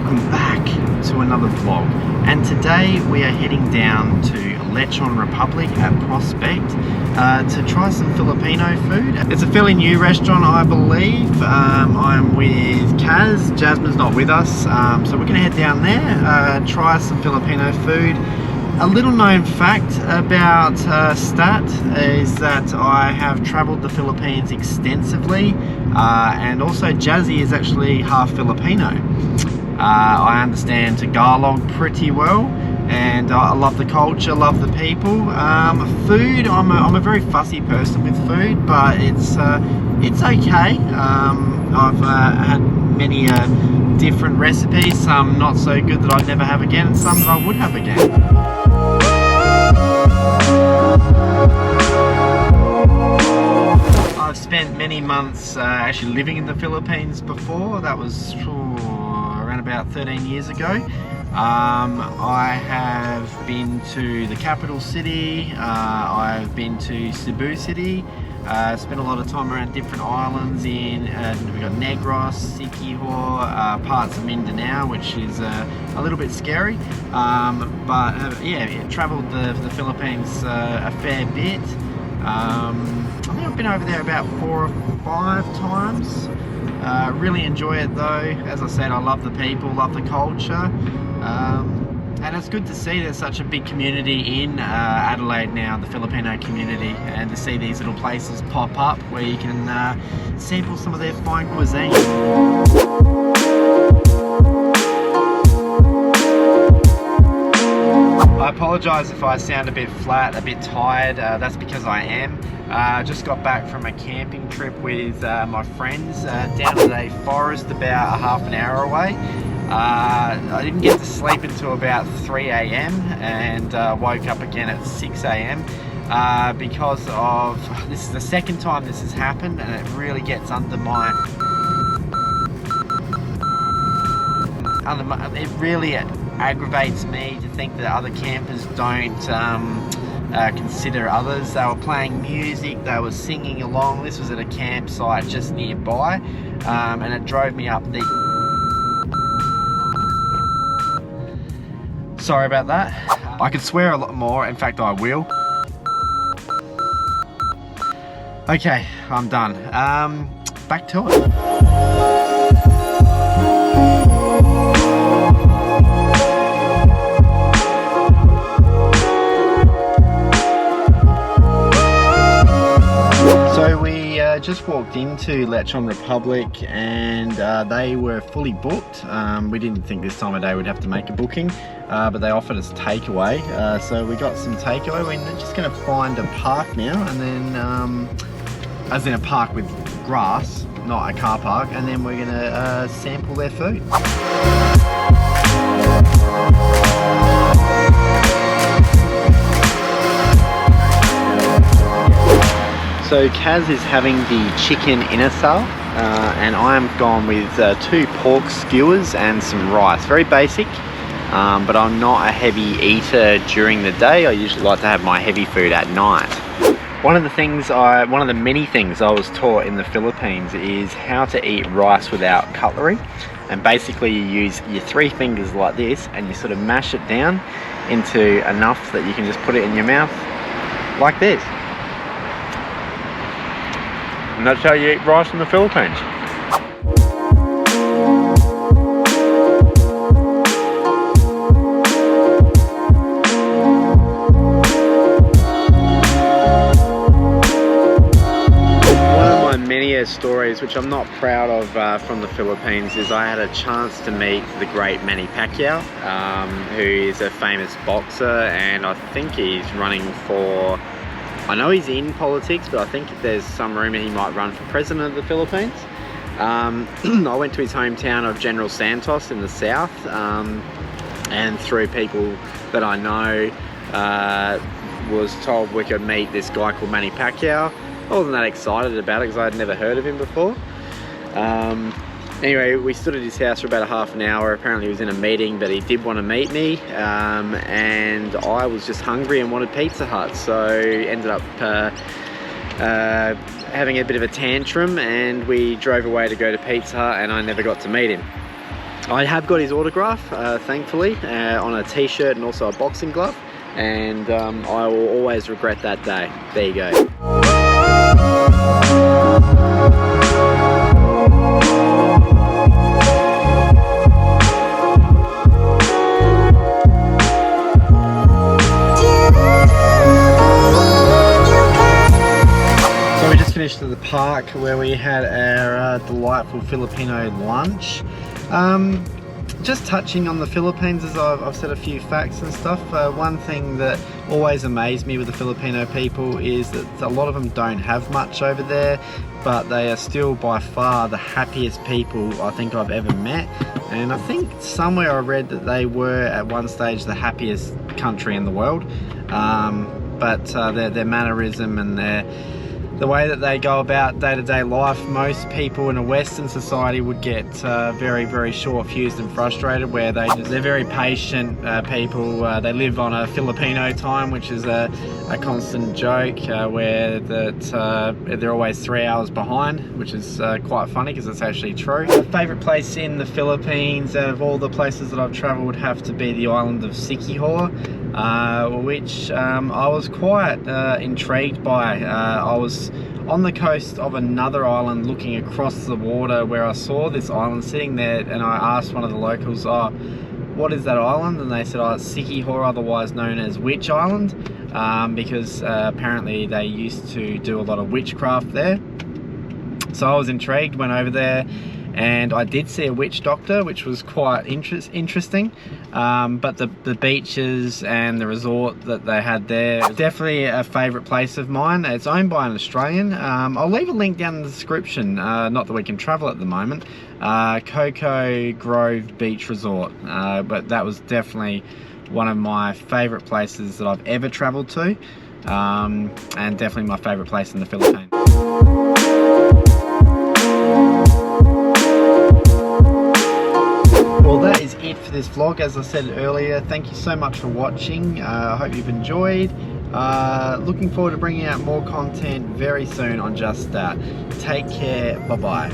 welcome back to another vlog, and today we are heading down to Lechon Republic at Prospect to try some Filipino food. It's a fairly new restaurant, I believe. I'm with Kaz. Jasmine's not with us, so we're going to head down there, try some Filipino food. A little known fact about Stat is that I have travelled the Philippines extensively, and also Jazzy is actually half Filipino. I understand Tagalog pretty well, and I love the culture, love the people. Food, I'm a very fussy person with food, but it's okay. I've had many different recipes, some not so good that I'd never have again, and some that I would have again. I've spent many months actually living in the Philippines before. That was around about 13 years ago. I have been to the capital city, I've been to Cebu City, spent a lot of time around different islands in, we've got Negros, Siquijor, parts of Mindanao, which is a little bit scary, but yeah, travelled the Philippines a fair bit. I think I've been over there about 4 or 5 times. Really enjoy it though. As I said, I love the people, love the culture, and it's good to see there's such a big community in Adelaide now, the Filipino community, and to see these little places pop up where you can sample some of their fine cuisine. I apologise if I sound a bit flat, a bit tired. That's because I am. Just got back from a camping trip with my friends down to a forest about a half an hour away. I didn't get to sleep until about 3 AM and woke up again at 6 AM because of, this is the second time this has happened, and it really gets under my, it really aggravates me to think that other campers don't consider others. They were playing music, they were singing along. This was at a campsite just nearby, and it drove me up the... Sorry about that. I could swear a lot more, in fact I will. Okay, I'm done. Back to it. So we just walked into Lechon Republic, and they were fully booked. We didn't think this time of day we'd have to make a booking, but they offered us takeaway. So we got some takeaway. We're just going to find a park now, and then, as in a park with grass, not a car park, and then we're going to sample their food. So Kaz is having the chicken inasal, and I'm gone with 2 pork skewers and some rice. Very basic, but I'm not a heavy eater during the day. I usually like to have my heavy food at night. One of the many things I was taught in the Philippines is how to eat rice without cutlery. And basically you use your 3 fingers like this, and you sort of mash it down into enough that you can just put it in your mouth like this. And that's how you eat rice in the Philippines. One of my many stories, which I'm not proud of from the Philippines, is I had a chance to meet the great Manny Pacquiao, who is a famous boxer, and I think he's running for... I know he's in politics, but I think there's some rumour he might run for president of the Philippines. I went to his hometown of General Santos in the south, and through people that I know, was told we could meet this guy called Manny Pacquiao. I wasn't that excited about it because I had never heard of him before. Anyway, we stood at his house for about a half an hour. Apparently he was in a meeting, but he did want to meet me, and I was just hungry and wanted Pizza Hut, so ended up having a bit of a tantrum, and we drove away to go to Pizza Hut, and I never got to meet him. I have got his autograph, thankfully, on a t-shirt and also a boxing glove, and I will always regret that day. There you go. Finished at the park where we had our delightful Filipino lunch. Just touching on the Philippines, as I've said a few facts and stuff. One thing that always amazed me with the Filipino people is that a lot of them don't have much over there, but they are still by far the happiest people I think I've ever met. And I think somewhere I read that they were at one stage the happiest country in the world. But their mannerism and the way that they go about day-to-day life, most people in a Western society would get very, very short-fused and frustrated, where they're very patient people. They live on a Filipino time, which is a constant joke, where they're always 3 hours behind, which is quite funny because it's actually true. My favourite place in the Philippines, out of all the places that I've travelled, would have to be the island of Siquijor, which I was quite intrigued by. I was on the coast of another island looking across the water where I saw this island sitting there, and I asked one of the locals, "Oh, what is that island?" And they said, "Oh, it's Siquijor, otherwise known as Witch Island," because apparently they used to do a lot of witchcraft there. So I was intrigued, went over there, and I did see a witch doctor, which was quite interesting. But the beaches and the resort that they had there, definitely a favourite place of mine. It's owned by an Australian. I'll leave a link down in the description, not that we can travel at the moment. Coco Grove Beach Resort, but that was definitely one of my favourite places that I've ever travelled to, and definitely my favourite place in the Philippines. Well, that is it for this vlog. As I said earlier, thank you so much for watching. I hope you've enjoyed. Looking forward to bringing out more content very soon on Just That. Take care. Bye-bye.